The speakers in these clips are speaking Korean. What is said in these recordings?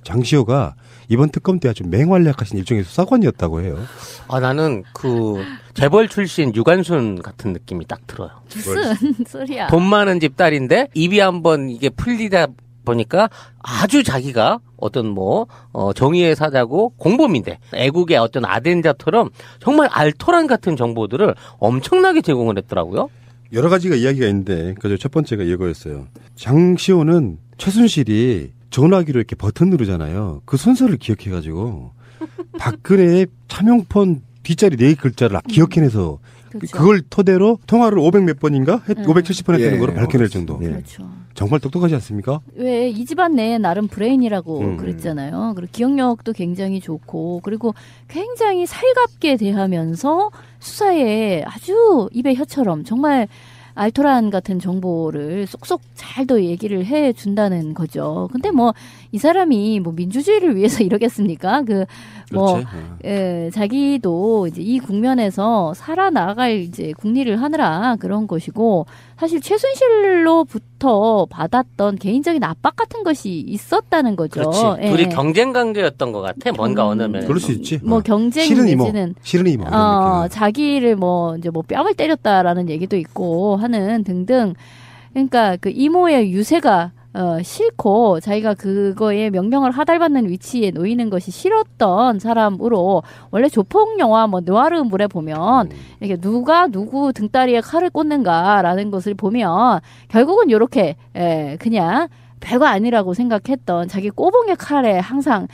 장시호가 이번 특검 때 아주 맹활약하신 일종의 수사관이었다고 해요. 나는 그 재벌 출신 유관순 같은 느낌이 딱 들어요. 무슨 소리야. 돈 많은 집 딸인데 입이 한번 이게 풀리다 보니까 아주 자기가 어떤 정의의 사자고 공범인데 애국의 어떤 아덴자처럼 정말 알토란 같은 정보들을 엄청나게 제공을 했더라고요. 여러 가지가 이야기가 있는데 그저 첫 번째가 이거였어요. 장시호는 최순실이 전화기로 이렇게 버튼 누르잖아요. 그 순서를 기억해가지고 박근혜의 차명폰 뒷자리 4개 글자를 기억해내서 그렇죠. 그걸 토대로 통화를 500 몇 번인가? 570번 했다는 거로 밝혀낼 정도. 그렇죠. 정말 똑똑하지 않습니까? 왜 이 집안 내에 나름 브레인이라고 그랬잖아요. 그리고 기억력도 굉장히 좋고 그리고 굉장히 살갑게 대하면서 수사에 아주 입에 혀처럼 정말 알토란 같은 정보를 쏙쏙 잘도 얘기를 해준다는 거죠. 근데 이 사람이 민주주의를 위해서 이러겠습니까? 자기도 이제 이 국면에서 살아나갈 이제 국리를 하느라 그런 것이고 사실 최순실로부터 받았던 개인적인 압박 같은 것이 있었다는 거죠. 그렇지. 둘이 경쟁 관계였던 것 같아. 뭔가 어느 면에서. 그럴 수 있지. 경쟁 내지는 싫은 이모. 자기를 이제 뺨을 때렸다라는 얘기도 있고 하는 등등. 그러니까 그 이모의 유세가 싫고 자기가 그거에 명령을 하달받는 위치에 놓이는 것이 싫었던 사람으로 원래 조폭 영화 느와르물에 보면 이렇게 누가 누구 등다리에 칼을 꽂는가라는 것을 보면 결국은 이렇게 그냥 별거 아니라고 생각했던 자기 꼬봉의 칼에 항상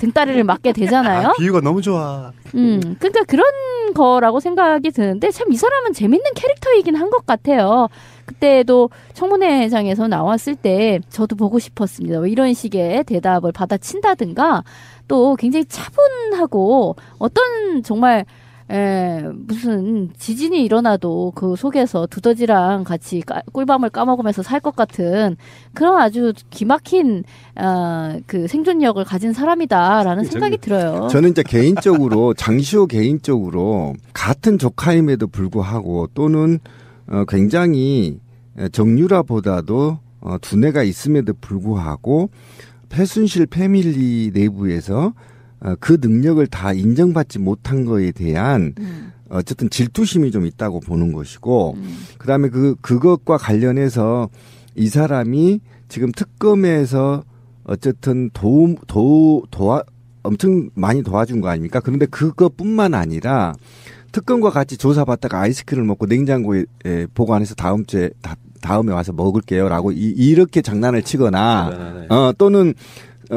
등다리를 맞게 되잖아요. 비유가 너무 좋아. 그러니까 그런 거라고 생각이 드는데 참 이 사람은 재밌는 캐릭터이긴 한 것 같아요. 그때도 청문회장에서 나왔을 때 저도 보고 싶었습니다. 이런 식의 대답을 받아친다든가 또 굉장히 차분하고 어떤 정말 무슨 지진이 일어나도 그 속에서 두더지랑 같이 꿀밤을 까먹으면서 살 것 같은 그런 아주 기막힌 그 생존력을 가진 사람이다라는 생각이 들어요. 저는 이제 개인적으로 장시호 개인적으로 같은 조카임에도 불구하고 또는 굉장히 정유라보다도 두뇌가 있음에도 불구하고 최순실 패밀리 내부에서 그 능력을 다 인정받지 못한 거에 대한 어쨌든 질투심이 좀 있다고 보는 것이고 그다음에 그것과 관련해서 이 사람이 지금 특검에서 어쨌든 엄청 많이 도와준 거 아닙니까? 그런데 그것뿐만 아니라 특검과 같이 조사받다가 아이스크림을 먹고 냉장고에 보관해서 다음에 와서 먹을게요라고 이렇게 장난을 치거나 또는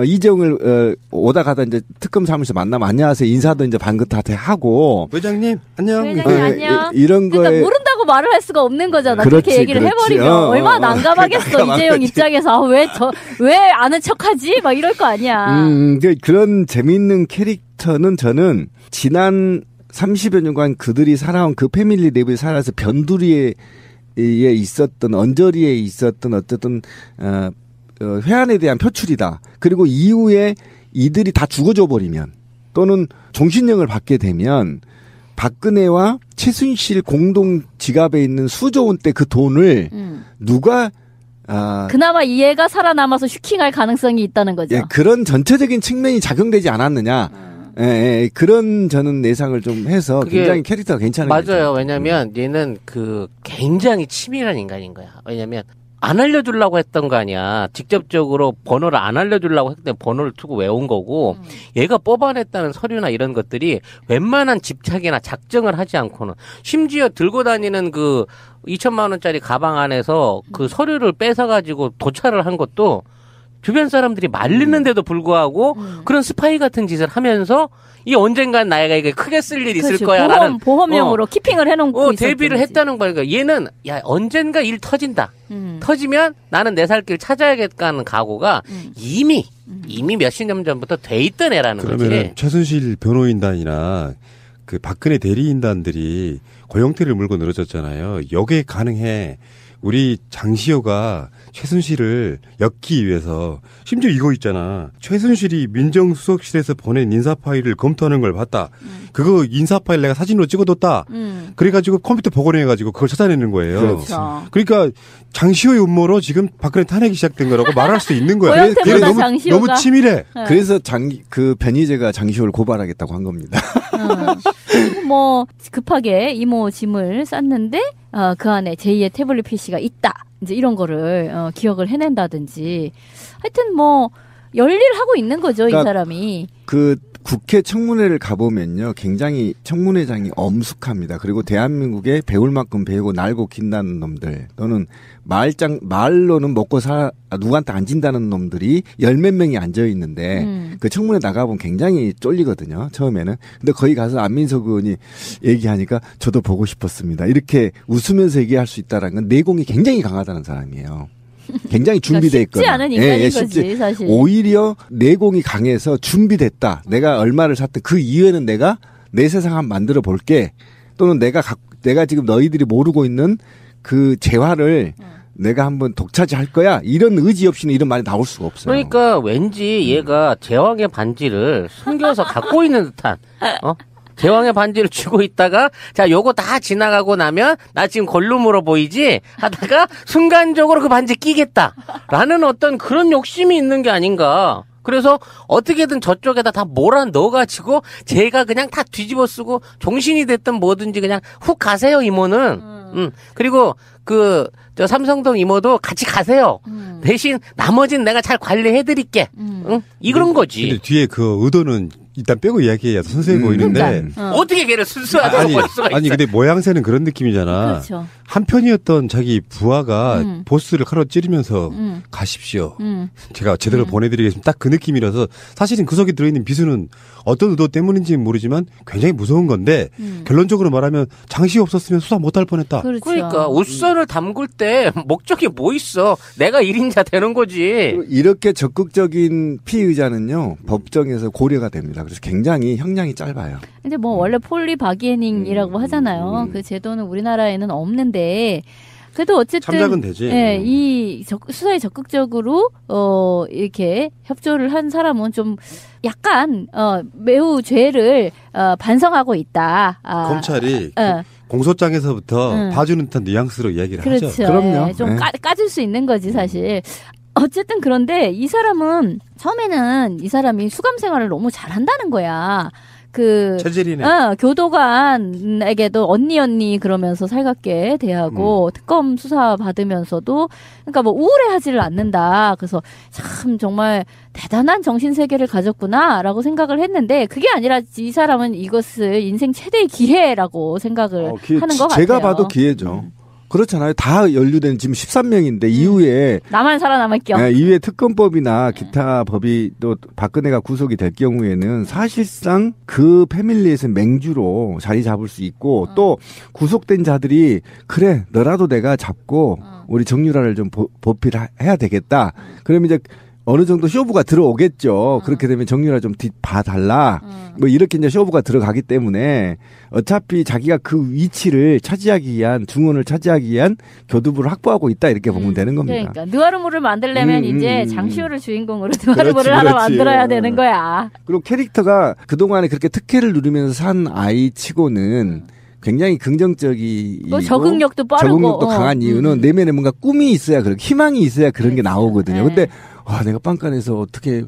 이재용을 오다 가다 이제 특검 사무실 만나면 안녕하세요 인사도 이제 반긋하게 하고 회장님 안녕. 안녕. 이런 그러니까 거에 모른다고 말을 할 수가 없는 거잖아. 그렇지, 그렇게 얘기를 그렇지. 해버리면 얼마나 난감하겠어. 이재용 입장에서 왜 아는 척하지? 막 이럴 거 아니야. 그런 재미있는 캐릭터는 저는 지난 30여 년간 그들이 살아온 그 패밀리 내부에 살아서 변두리에 있었던 언저리에 있었던 어쨌든 회한에 대한 표출이다. 그리고 이후에 이들이 다 죽어져 버리면 또는 종신형을 받게 되면 박근혜와 최순실 공동 지갑에 있는 수조 원대 그 돈을 누가 그나마 이 애가 살아남아서 슈킹할 가능성이 있다는 거죠. 예, 그런 전체적인 측면이 작용되지 않았느냐. 그런 저는 예상을 좀 해서 굉장히 캐릭터가 괜찮은 거죠. 맞아요. 왜냐면 얘는 굉장히 치밀한 인간인 거야. 왜냐면 안 알려주려고 했던 거 아니야. 직접적으로 번호를 안 알려주려고 했는데 번호를 투고 외운 거고 얘가 뽑아냈다는 서류나 이런 것들이 웬만한 집착이나 작정을 하지 않고는 심지어 들고 다니는 2천만 원짜리 가방 안에서 그 서류를 뺏어가지고 도찰을 한 것도 주변 사람들이 말리는데도 불구하고 그런 스파이 같은 짓을 하면서 이 언젠간 나이가 이게 크게 쓸 일이 있을 거야라는 보험용으로 키핑을 해놓고 대비를 했다는 거야. 그러니까 얘는 언젠가 일 터진다. 터지면 나는 내 살 길 찾아야겠다는 각오가 이미 몇십 년 전부터 돼 있던 애라는 거지. 그러면 최순실 변호인단이나 그 박근혜 대리인단들이 고영태를 물고 늘어졌잖아요. 여기에 가능해. 우리 장시호가 최순실을 엮기 위해서 심지어 이거 있잖아. 최순실이 민정수석실에서 보낸 인사 파일을 검토하는 걸 봤다. 그거 인사 파일 내가 사진으로 찍어뒀다. 그래가지고 컴퓨터 복원해가지고 그걸 찾아내는 거예요. 그렇죠. 그러니까 장시호의 음모로 지금 박근혜 탄핵이 시작된 거라고 말할 수 있는 거야. 고영태보다 너무, 장시호가- 너무 치밀해. 그래서 그 변희재가 장시호를 고발하겠다고 한 겁니다. 뭐 급하게 이모 짐을 쌌는데 그 안에 제2의 태블릿 PC가 있다. 이제 이런 거를 기억을 해낸다든지 하여튼 뭐 열일하고 있는 거죠. 그러니까 이 사람이. 그 국회 청문회를 가보면요. 굉장히 청문회장이 엄숙합니다. 그리고 대한민국에 배울 만큼 배우고 날고 긴다는 놈들 또는 말로는 먹고 누구한테 안 진다는 놈들이 열 몇 명이 앉아있는데 그 청문회 나가보면 굉장히 쫄리거든요. 처음에는. 근데 거기 가서 안민석 의원이 얘기하니까 저도 보고 싶었습니다. 이렇게 웃으면서 얘기할 수 있다는 건 내공이 굉장히 강하다는 사람이에요. 굉장히 준비돼 있거든요. 쉽지 않은 인간인 거지 사실. 오히려 내공이 강해서 준비됐다. 내가 얼마를 샀든 그 이후에는 내가 내 세상 한번 만들어 볼게. 또는 내가 지금 너희들이 모르고 있는 그 재화를 내가 한번 독차지할 거야. 이런 의지 없이는 이런 말이 나올 수가 없어요. 그러니까 왠지 얘가 제왕의 반지를 숨겨서 갖고 있는 듯한 제왕의 반지를 쥐고 있다가 자 요거 다 지나가고 나면 나 지금 걸lum으로 보이지 하다가 순간적으로 그 반지 끼겠다라는 어떤 그런 욕심이 있는 게 아닌가. 그래서 어떻게든 저쪽에다 다 몰아 넣어가지고 제가 그냥 다 뒤집어 쓰고 종신이 됐든 뭐든지 그냥 훅 가세요 이모는. 그리고 저 삼성동 이모도 같이 가세요. 대신 나머지는 내가 잘 관리해드릴게. 응? 이런 거지. 근데 뒤에 그 의도는 일단 빼고 이야기해야 더 선수해 보이는데. 어떻게 걔를 순수하다고 볼 수가 있어. 아니 근데 모양새는 그런 느낌이잖아. 그렇죠. 한편이었던 자기 부하가 보스를 칼로 찌르면서 가십시오. 제가 제대로 보내드리겠습니다. 딱 그 느낌이라서 사실은 그 속에 들어있는 비수는 어떤 의도 때문인지는 모르지만 굉장히 무서운 건데 결론적으로 말하면 장시 없었으면 수사 못할 뻔했다. 그렇죠. 그러니까 옷선을 담글 때 목적이 뭐 있어. 내가 1인자 되는 거지. 이렇게 적극적인 피의자는요. 법정에서 고려가 됩니다. 그래서 굉장히 형량이 짧아요. 근데 뭐 원래 폴리 바기에닝이라고 하잖아요. 그 제도는 우리나라에는 없는데 그래도 어쨌든 참작은 되지. 예, 이 수사에 적극적으로 이렇게 협조를 한 사람은 좀 약간 매우 죄를 반성하고 있다. 검찰이 공소장에서부터 봐주는 듯한 뉘앙스로 이야기를 그렇죠. 하죠. 그럼요. 예, 좀 네. 까줄 수 있는 거지 사실. 어쨌든 그런데 이 사람은 처음에는 이 사람이 수감 생활을 너무 잘한다는 거야. 체질이네. 교도관에게도 언니 그러면서 살갑게 대하고 특검 수사 받으면서도 그러니까 뭐 우울해하지를 않는다. 그래서 참 정말 대단한 정신 세계를 가졌구나라고 생각을 했는데 그게 아니라 이 사람은 이것을 인생 최대의 기회라고 생각을 하는 것 같아요. 제가 봐도 기회죠. 그렇잖아요. 다 연루된 지금 13명인데 이후에 나만 살아남을 겸. 네, 이후에 특검법이나 기타 법이 또 박근혜가 구속이 될 경우에는 사실상 그 패밀리에서 맹주로 자리 잡을 수 있고 또 구속된 자들이 그래 너라도 내가 잡고 우리 정유라를 좀 보필해야 되겠다. 그러면 이제 어느 정도 쇼부가 들어오겠죠. 그렇게 되면 정유라 좀 봐달라. 뭐 이렇게 이제 쇼부가 들어가기 때문에 어차피 자기가 그 위치를 차지하기 위한 중원을 차지하기 위한 교두부를 확보하고 있다 이렇게 보면 되는 겁니다. 그러니까 느와르모를 만들려면 이제 장시호를 주인공으로 느와르모를 하나 만들어야 되는 거야. 그리고 캐릭터가 그동안에 그렇게 특혜를 누리면서 산 아이치고는 굉장히 긍정적이고 적응력도 빠르고 적응력도 강한 이유는 내면에 뭔가 꿈이 있어야 희망이 있어야 그런 게 나오거든요. 근데 와 내가 빵간에서 어떻게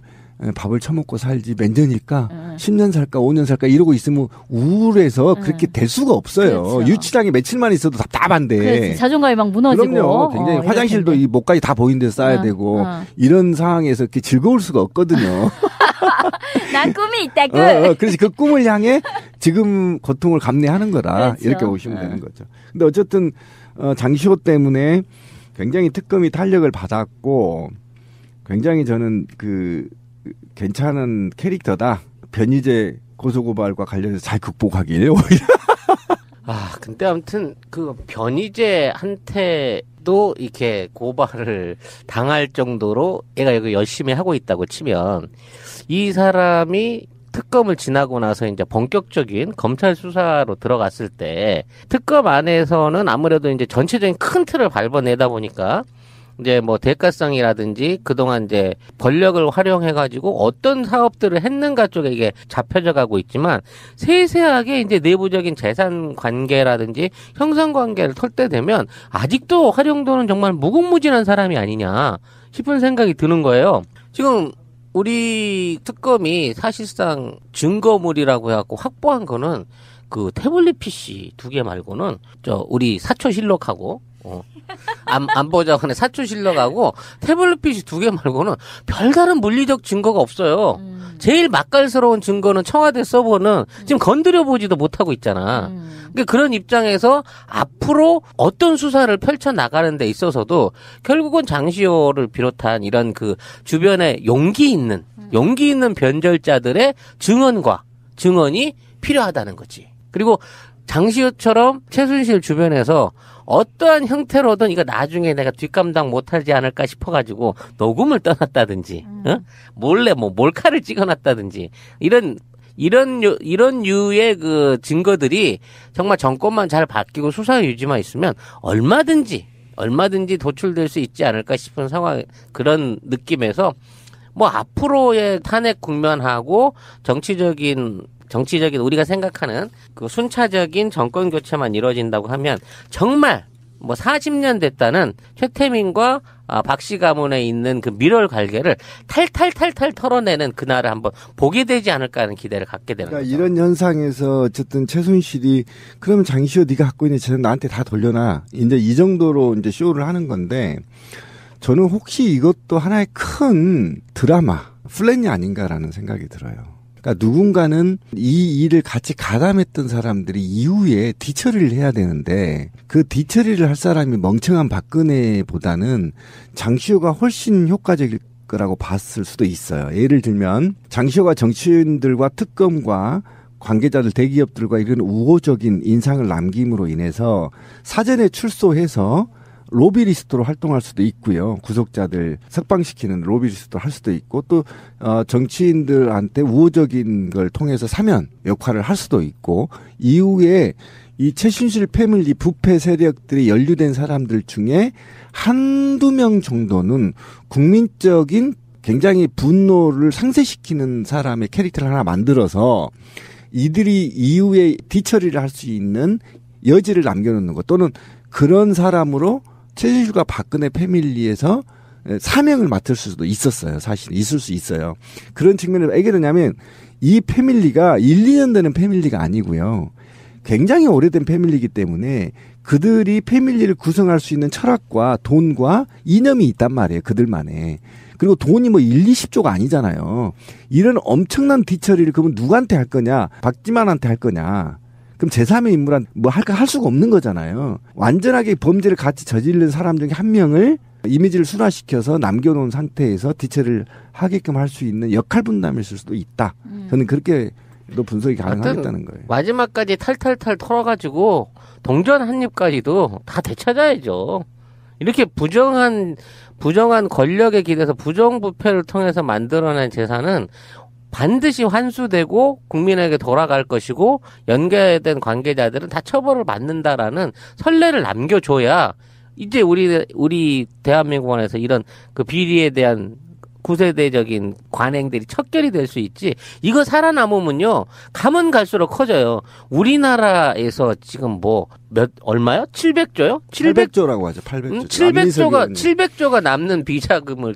밥을 처먹고 살지 몇 년일까 10년 살까 5년 살까 이러고 있으면 우울해서 그렇게 될 수가 없어요. 그렇죠. 유치장에 며칠만 있어도 답답한데. 그렇지. 자존감이 막 무너지고. 그럼요. 굉장히 화장실도 이 목까지 다 보이는 데서 싸야 되고 이런 상황에서 이렇게 즐거울 수가 없거든요. 난 꿈이 있다고. 그래서 그 꿈을 향해 지금 고통을 감내하는 거다. 그렇죠. 이렇게 보시면 되는 거죠. 근데 어쨌든 장시호 때문에 굉장히 특검이 탄력을 받았고 굉장히 저는 괜찮은 캐릭터다. 변희재 고소고발과 관련해서 잘 극복하길 오히려. 근데 아무튼 변희재한테도 이렇게 고발을 당할 정도로 얘가 여기 열심히 하고 있다고 치면 이 사람이 특검을 지나고 나서 이제 본격적인 검찰 수사로 들어갔을 때 특검 안에서는 아무래도 이제 전체적인 큰 틀을 밟아내다 보니까 이제 뭐 대가성이라든지 그동안 이제 권력을 활용해가지고 어떤 사업들을 했는가 쪽에 이게 잡혀져 가고 있지만 세세하게 이제 내부적인 재산 관계라든지 형성 관계를 털 때 되면 아직도 활용도는 정말 무궁무진한 사람이 아니냐 싶은 생각이 드는 거예요. 지금 우리 특검이 사실상 증거물이라고 해갖고 확보한 거는 그 태블릿 PC 2개 말고는 우리 사초실록하고 안보자관의 사초실록하고 태블릿 PC 2개 말고는 별다른 물리적 증거가 없어요. 제일 맛깔스러운 증거는 청와대 서버는 지금 건드려보지도 못하고 있잖아. 그러니까 그런 입장에서 앞으로 어떤 수사를 펼쳐나가는 데 있어서도 결국은 장시호를 비롯한 이런 그 주변에 용기 있는 변절자들의 증언이 필요하다는 거지. 그리고 장시호처럼 최순실 주변에서 어떠한 형태로든 이거 나중에 내가 뒷감당 못하지 않을까 싶어가지고 녹음을 떠났다든지, 몰래 뭐 몰카를 찍어놨다든지 이런 유의 그 증거들이 정말 정권만 잘 바뀌고 수사 유지만 있으면 얼마든지 도출될 수 있지 않을까 싶은 상황, 그런 느낌에서 뭐 앞으로의 탄핵 국면하고 정치적인 우리가 생각하는 그 순차적인 정권 교체만 이루어진다고 하면 정말 뭐 40년 됐다는 최태민과 박씨 가문에 있는 그 밀월 관계를 탈탈 털어내는 그날을 한번 보게 되지 않을까 하는 기대를 갖게 되는 거죠. 이런 현상에서 어쨌든 최순실이 그러면 장시호 네가 갖고 있는 재산 나한테 다 돌려놔. 이제 이 정도로 이제 쇼를 하는 건데 저는 혹시 이것도 하나의 큰 드라마, 플랜이 아닌가라는 생각이 들어요. 그러니까 누군가는 이 일을 같이 가담했던 사람들이 이후에 뒤처리를 해야 되는데 그 뒤처리를 할 사람이 멍청한 박근혜보다는 장시호가 훨씬 효과적일 거라고 봤을 수도 있어요. 예를 들면 장시호가 정치인들과 특검과 관계자들, 대기업들과 이런 우호적인 인상을 남김으로 인해서 사전에 출소해서 로비리스트로 활동할 수도 있고요. 구속자들 석방시키는 로비리스트로 할 수도 있고 또 정치인들한테 우호적인 걸 통해서 사면 역할을 할 수도 있고 이후에 이 최순실 패밀리 부패 세력들이 연루된 사람들 중에 한두 명 정도는 국민적인 굉장히 분노를 상쇄시키는 사람의 캐릭터를 하나 만들어서 이들이 이후에 뒤처리를 할 수 있는 여지를 남겨놓는 것 또는 그런 사람으로 최순실과 박근혜 패밀리에서 사명을 맡을 수도 있었어요. 사실 있을 수 있어요. 그런 측면에서 왜 그러냐면 이 패밀리가 1, 2년 되는 패밀리가 아니고요. 굉장히 오래된 패밀리이기 때문에 그들이 패밀리를 구성할 수 있는 철학과 돈과 이념이 있단 말이에요. 그들만의. 그리고 돈이 뭐 1, 20조가 아니잖아요. 이런 엄청난 뒤처리를 그러면 누구한테 할 거냐? 박지만한테 할 거냐? 그럼 제3의 인물한 뭐 할 수가 없는 거잖아요. 완전하게 범죄를 같이 저지른 사람 중에 한 명을 이미지를 순화시켜서 남겨놓은 상태에서 뒤처리를 하게끔 할 수 있는 역할 분담일 수도 있다. 저는 그렇게도 분석이 가능하겠다는 거예요. 마지막까지 탈탈탈 털어가지고 동전 한 입까지도 다 되찾아야죠. 이렇게 부정한 권력에 기대서 부정부패를 통해서 만들어낸 재산은 반드시 환수되고 국민에게 돌아갈 것이고 연계된 관계자들은 다 처벌을 받는다라는 선례를 남겨줘야 이제 우리 대한민국 안에서 이런 그 비리에 대한 구세대적인 관행들이 척결이 될 수 있지. 이거 살아남으면요 가면 갈수록 커져요. 우리나라에서 지금 얼마요? 700조요? 800조라고 하죠. 800조. 700조가 남는 비자금을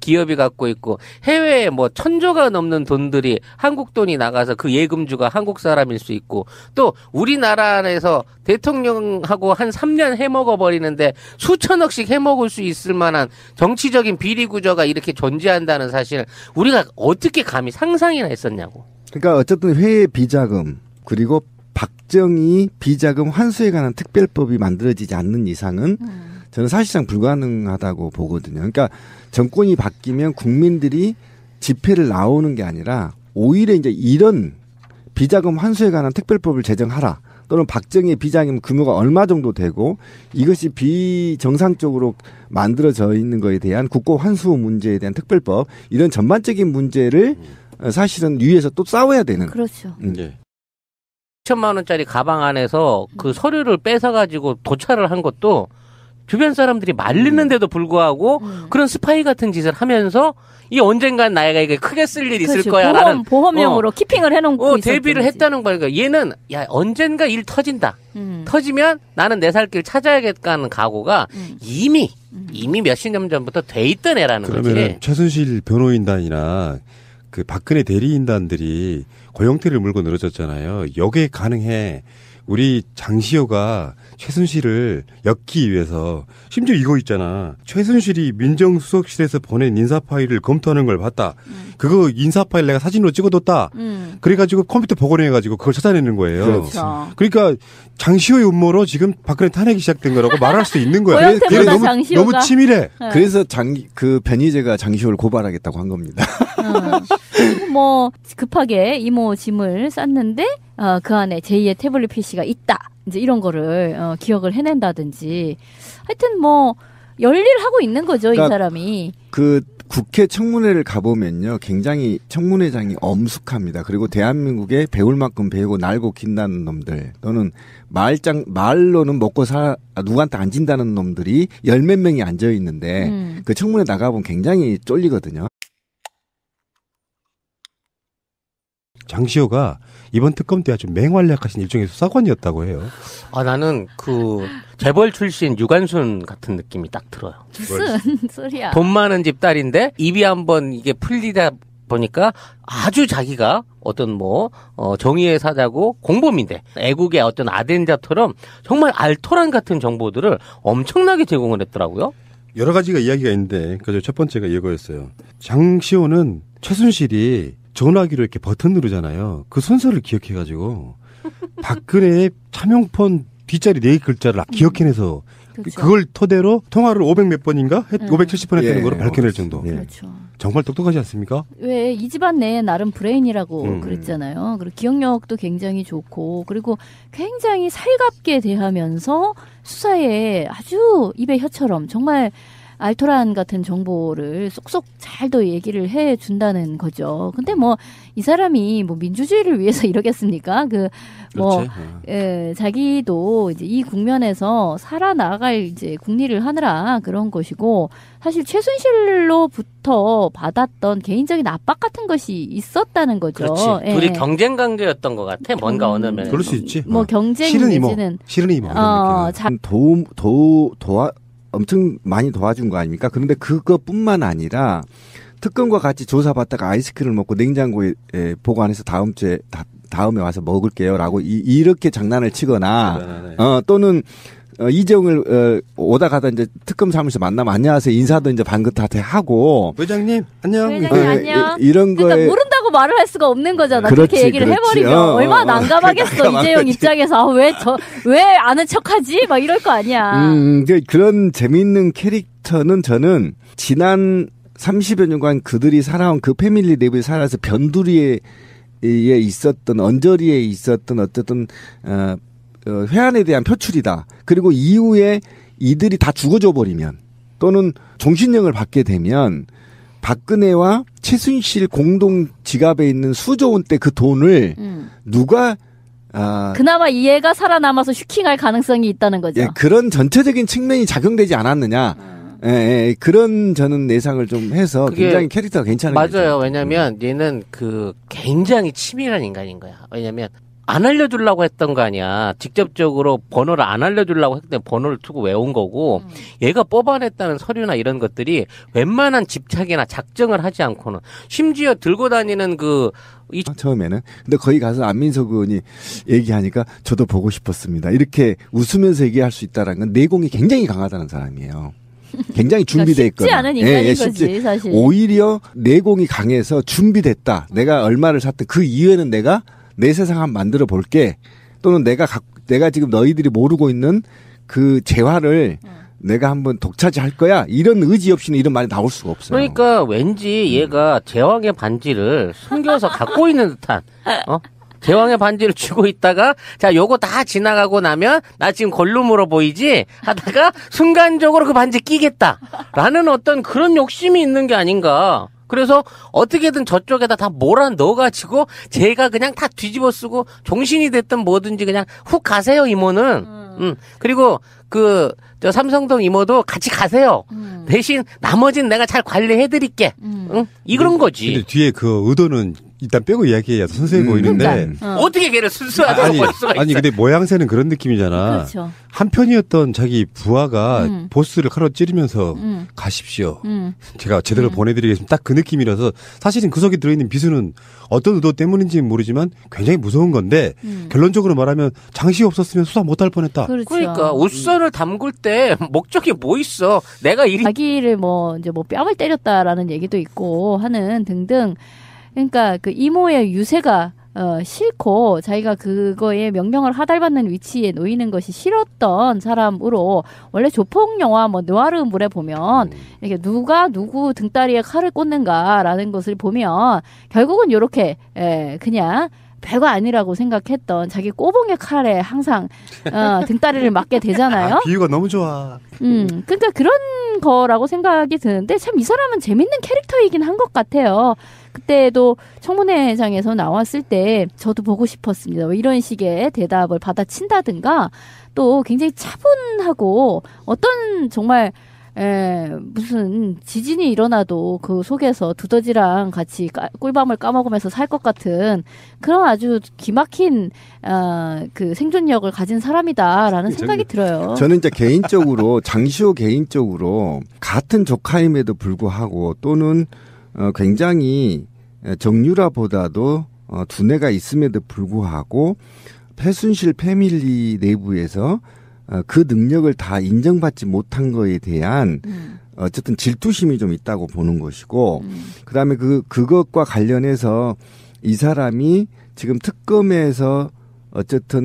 기업이 갖고 있고 해외에 1000조가 넘는 돈들이 한국 돈이 나가서 그 예금주가 한국 사람일 수 있고 또 우리나라 안에서 대통령하고 한 3년 해먹어 버리는데 수천억씩 해먹을 수 있을 만한 정치적인 비리 구조가 이렇게 존재한다는 사실 우리가 어떻게 감히 상상이나 했었냐고. 그러니까 어쨌든 회의 비자금 그리고 박정희 비자금 환수에 관한 특별법이 만들어지지 않는 이상은 저는 사실상 불가능하다고 보거든요. 그러니까 정권이 바뀌면 국민들이 집회를 나오는 게 아니라 오히려 이제 이런 비자금 환수에 관한 특별법을 제정하라. 또는 박정희의 비자금 규모가 얼마 정도 되고 이것이 비정상적으로 만들어져 있는 거에 대한 국고 환수 문제에 대한 특별법 이런 전반적인 문제를 사실은 위에서 또 싸워야 되는. 그렇죠. 예. 2천만 원짜리 가방 안에서 그 서류를 뺏어가지고 도찰을 한 것도 주변 사람들이 말리는데도 불구하고 그런 스파이 같은 짓을 하면서 이 언젠간 나이가 이게 크게 쓸 일이 있을 거야라는 보험용으로 키핑을 해놓고 대비를 했다는 거야. 그러니까 얘는 야 언젠가 일 터진다. 터지면 나는 내 살 길 찾아야겠다 하는 각오가 이미 몇십 년 전부터 돼 있던 애라는 거지. 그러면 최순실 변호인단이나 그 박근혜 대리인단들이 고영태를 물고 늘어졌잖아요. 여기에 가능해. 우리 장시호가 최순실을 엮기 위해서 심지어 이거 있잖아. 최순실이 민정수석실에서 보낸 인사 파일을 검토하는 걸 봤다. 그거 인사 파일 내가 사진으로 찍어뒀다. 그래가지고 컴퓨터 복원해가지고 그걸 찾아내는 거예요. 그렇죠. 그러니까 장시호의 음모로 지금 박근혜 탄핵이 시작된 거라고 말할 수 있는 거야. 고영태보다 너무 치밀해. 네. 그래서 그 변희재가 장시호를 고발하겠다고 한 겁니다. 뭐 급하게 이모 짐을 쌌는데 그 안에 제2의 태블릿 PC가 있다. 이제 이런 거를 기억을 해낸다든지 하여튼 뭐 열일하고 있는 거죠. 그러니까 이 사람이. 그 국회 청문회를 가보면요. 굉장히 청문회장이 엄숙합니다. 그리고 대한민국에 배울 만큼 배우고 날고 긴다는 놈들 또는 말로는 먹고 누구한테 안 진다는 놈들이 열 몇 명이 앉아 있는데 그 청문회 나가보면 굉장히 쫄리거든요. 장시호가 이번 특검 때 아주 맹활약하신 일종의 수사관이었다고 해요. 아 나는 그 재벌 출신 유관순 같은 느낌이 딱 들어요. 무슨 소리야. 돈 많은 집 딸인데 입이 한번 이게 풀리다 보니까 아주 자기가 어떤 정의의 사자고 공범인데 애국의 어떤 아덴자처럼 정말 알토란 같은 정보들을 엄청나게 제공을 했더라고요. 여러 가지가 이야기가 있는데 그저 첫 번째가 이거였어요. 장시호는 최순실이 전화기로 이렇게 버튼 누르잖아요. 그 순서를 기억해가지고 박근혜의 차명폰 뒷자리 4글자를 기억해내서 그렇죠. 그걸 토대로 통화를 500 몇 번인가? 570번 했다는 거로 밝혀낼 정도. 그렇죠. 정말 똑똑하지 않습니까? 왜 이 집안 내에 나름 브레인이라고 그랬잖아요. 그리고 기억력도 굉장히 좋고 그리고 굉장히 살갑게 대하면서 수사에 아주 입에 혀처럼 정말 알토란 같은 정보를 쏙쏙 잘도 얘기를 해준다는 거죠. 근데 이 사람이 민주주의를 위해서 이러겠습니까? 자기도 이제 이 국면에서 살아나갈 이제 국리를 하느라 그런 것이고 사실 최순실로부터 받았던 개인적인 압박 같은 것이 있었다는 거죠. 그렇지. 둘이 경쟁 관계였던 것 같아. 뭔가 어느 면에서. 그럴 수 있지. 경쟁 내지는 싫은 이모. 엄청 많이 도와준 거 아닙니까? 그런데 그것뿐만 아니라 특검과 같이 조사받다가 아이스크림을 먹고 냉장고에 보관해서 다음에 와서 먹을게요라고 이렇게 장난을 치거나 또는 이재용을 오다 가다 이제 특검 사무실 만나면 안녕하세요 인사도 이제 반긋하게 하고 회장님 안녕. 안녕. 이런 거에 그러니까 모른다고 말을 할 수가 없는 거잖아. 그렇지, 그렇게 얘기를 해버리면 얼마나 난감하겠어. 이재용 입장에서 왜 아는 척하지? 막 이럴 거 아니야. 그런 재미있는 캐릭터는 저는 지난 30여 년간 그들이 살아온 그 패밀리 내부에 살아서 변두리에 있었던 언저리에 있었던 어쨌든 회한에 대한 표출이다. 그리고 이후에 이들이 다 죽어져 버리면 또는 종신형을 받게 되면 박근혜와 최순실 공동 지갑에 있는 수조 원대 그 돈을 누가 그나마 얘가 살아남아서 슈킹할 가능성이 있다는 거죠. 예, 그런 전체적인 측면이 작용되지 않았느냐. 그런 저는 예상을 좀 해서 굉장히 캐릭터가 괜찮은 맞아요. 거죠. 왜냐면 얘는 굉장히 치밀한 인간인 거야. 왜냐면 안 알려주려고 했던 거 아니야. 직접적으로 번호를 안 알려주려고 했기 때문에 번호를 투고 외운 거고 얘가 뽑아냈다는 서류나 이런 것들이 웬만한 집착이나 작정을 하지 않고는 심지어 들고 다니는 처음에는. 근데 거기 가서 안민석 의원이 얘기하니까 저도 보고 싶었습니다. 이렇게 웃으면서 얘기할 수 있다는 건 내공이 굉장히 강하다는 사람이에요. 굉장히 준비돼 있거든. 쉽지 않은 인간인 거지 사실. 오히려 내공이 강해서 준비됐다. 내가 얼마를 샀든 그 이후에는 내가 내 세상 한번 만들어 볼게. 또는 내가 지금 너희들이 모르고 있는 그 재화를 내가 한번 독차지할 거야. 이런 의지 없이는 이런 말이 나올 수가 없어요. 그러니까 왠지 얘가 제왕의 반지를 숨겨서 갖고 있는 듯한 제왕의 반지를 쥐고 있다가 자 요거 다 지나가고 나면 나 지금 걸룸으로 보이지 하다가 순간적으로 그 반지 끼겠다라는 어떤 그런 욕심이 있는 게 아닌가. 그래서 어떻게든 저쪽에다 다 몰아 넣어가지고 제가 그냥 다 뒤집어 쓰고 종신이 됐든 뭐든지 그냥 훅 가세요 이모는. 그리고 저 삼성동 이모도 같이 가세요. 대신 나머지는 내가 잘 관리해드릴게. 응? 이런 거지. 근데 뒤에 그 의도는 일단 빼고 이야기해야 선수해 보이는데. 어떻게 걔를 순수하다고 볼 수가 있어. 아니 근데 모양새는 그런 느낌이잖아. 그렇죠. 한편이었던 자기 부하가 보스를 칼로 찌르면서 가십시오. 제가 제대로 보내드리겠습니다. 딱 그 느낌이라서 사실은 그 속에 들어있는 비수는 어떤 의도 때문인지는 모르지만 굉장히 무서운 건데 결론적으로 말하면 장시 없었으면 수사 못할 뻔했다. 그렇죠. 그러니까 웃선을 담글 때 목적이 뭐 있어? 내가 자기를 이제 뺨을 때렸다라는 얘기도 있고 하는 등등. 그러니까 그 이모의 유세가 싫고 자기가 그거에 명령을 하달받는 위치에 놓이는 것이 싫었던 사람으로 원래 조폭 영화 느와르물에 보면 이렇게 누가 누구 등다리에 칼을 꽂는가라는 것을 보면 결국은 이렇게 그냥 별거 아니라고 생각했던 자기 꼬봉의 칼에 항상 등다리를 맞게 되잖아요. 비유가 너무 좋아. 그러니까 그런 거라고 생각이 드는데 참 이 사람은 재밌는 캐릭터이긴 한 것 같아요. 그때도 청문회장에서 나왔을 때 저도 보고 싶었습니다. 이런 식의 대답을 받아친다든가 또 굉장히 차분하고 어떤 정말 무슨 지진이 일어나도 그 속에서 두더지랑 같이 꿀밤을 까먹으면서 살 것 같은 그런 아주 기막힌 그 생존력을 가진 사람이다라는 생각이 들어요. 저는 이제 개인적으로 장시호 개인적으로 같은 조카임에도 불구하고 또는 굉장히 정유라보다도 두뇌가 있음에도 불구하고 최순실 패밀리 내부에서 그 능력을 다 인정받지 못한 거에 대한 어쨌든 질투심이 좀 있다고 보는 것이고 그다음에 그것과 관련해서 이 사람이 지금 특검에서 어쨌든